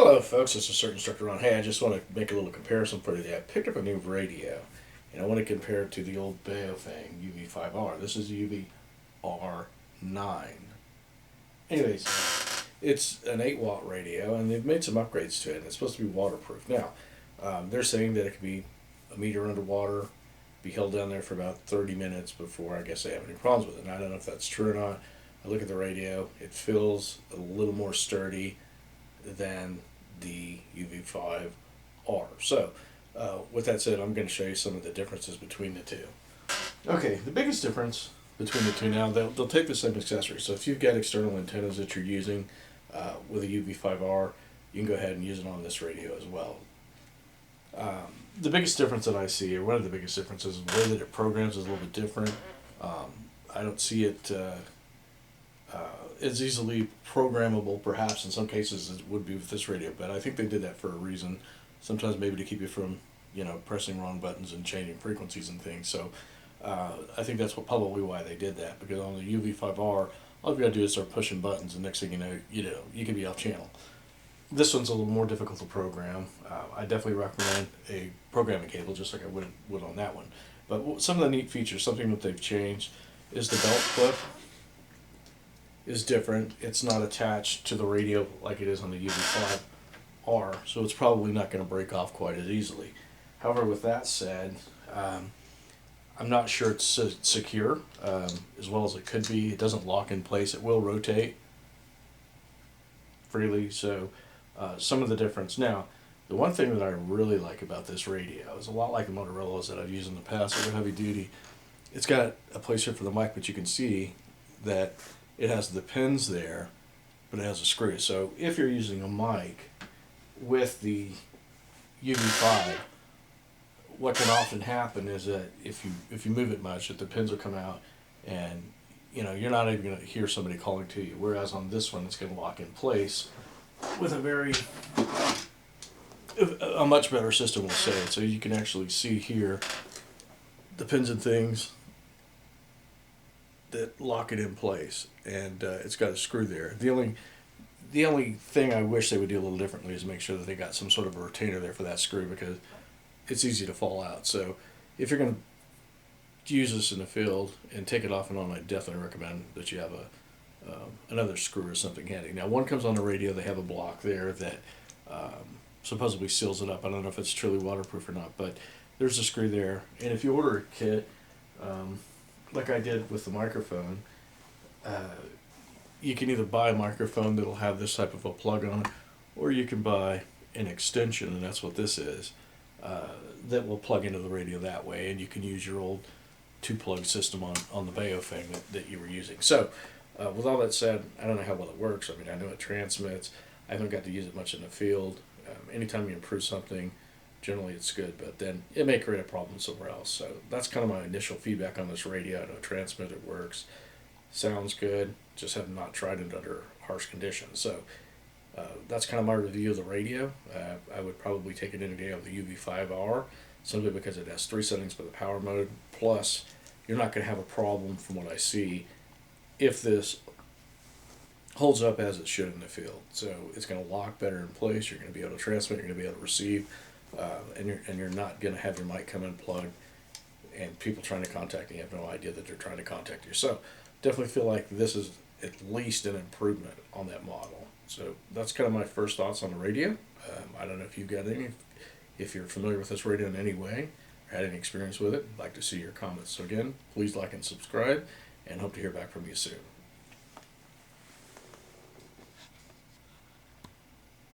Hello folks, this is CERT Instructor Ron. Hey, I just want to make a little comparison for you today. I picked up a new radio and I want to compare it to the old Baofeng UV5R. This is the UV9. Anyways, it's an 8-watt radio and they've made some upgrades to it and it's supposed to be waterproof. Now, they're saying that it could be a meter underwater, be held down there for about 30 minutes before I guess they have any problems with it. And I don't know if that's true or not. I look at the radio, it feels a little more sturdy than the UV5R. So, with that said, I'm going to show you some of the differences between the two. Okay, the biggest difference between the two now, they'll take the same accessories. So if you've got external antennas that you're using with a UV5R, you can go ahead and use it on this radio as well. The biggest difference that I see, or one of the biggest differences, is the way that it programs is a little bit different. I don't see it is easily programmable, perhaps in some cases it would be with this radio, but I think they did that for a reason. Sometimes maybe to keep you from, pressing wrong buttons and changing frequencies and things. So I think that's probably why they did that, because on the UV5R, all you gotta do is start pushing buttons, and next thing you know, you can be off channel. This one's a little more difficult to program. I definitely recommend a programming cable, just like I would on that one. But some of the neat features, something that they've changed, is the belt clip is different. It's not attached to the radio like it is on the UV5R, so it's probably not going to break off quite as easily. However, with that said, I'm not sure it's secure as well as it could be. It doesn't lock in place. It will rotate freely, so some of the difference. Now, the one thing that I really like about this radio is a lot like the Motorola's that I've used in the past that are heavy duty. It's got a place here for the mic, but you can see that it has the pins there, but it has a screw. So if you're using a mic with the UV5, what can often happen is that if you move it much, that the pins will come out, and you're not even going to hear somebody calling to you. Whereas on this one, it's going to lock in place with a much better system, we'll say. So you can actually see here the pins and things that lock it in place, and it's got a screw there. The only thing I wish they would do a little differently is make sure that they got some sort of a retainer there for that screw, because it's easy to fall out. So if you're going to use this in the field and take it off and on, I definitely recommend that you have another screw or something handy. Now, one comes on the radio. They have a block there that supposedly seals it up. I don't know if it's truly waterproof or not, but there's a screw there. And if you order a kit, like I did with the microphone, you can either buy a microphone that'll have this type of a plug on it, or you can buy an extension, and that's what this is, that will plug into the radio that way, and you can use your old 2-plug system on the Baofeng that you were using. So with all that said, I don't know how well it works. I mean, I know it transmits. I haven't got to use it much in the field. Anytime you improve something, generally it's good, but then it may create a problem somewhere else. So that's kind of my initial feedback on this radio. I know transmit, it works, sounds good, just have not tried it under harsh conditions. So that's kind of my review of the radio. I would probably take it any day of the UV5R, simply because it has 3 settings for the power mode, plus you're not going to have a problem from what I see if this holds up as it should in the field. So it's going to lock better in place, you're going to be able to transmit, you're going to be able to receive, and you're not going to have your mic come unplugged and people trying to contact you have no idea that they're trying to contact you. So definitely feel like this is at least an improvement on that model. So that's kind of my first thoughts on the radio. I don't know if you've got any, if you're familiar with this radio in any way or had any experience with it. I'd like to see your comments. So again, please like and subscribe, and hope to hear back from you soon.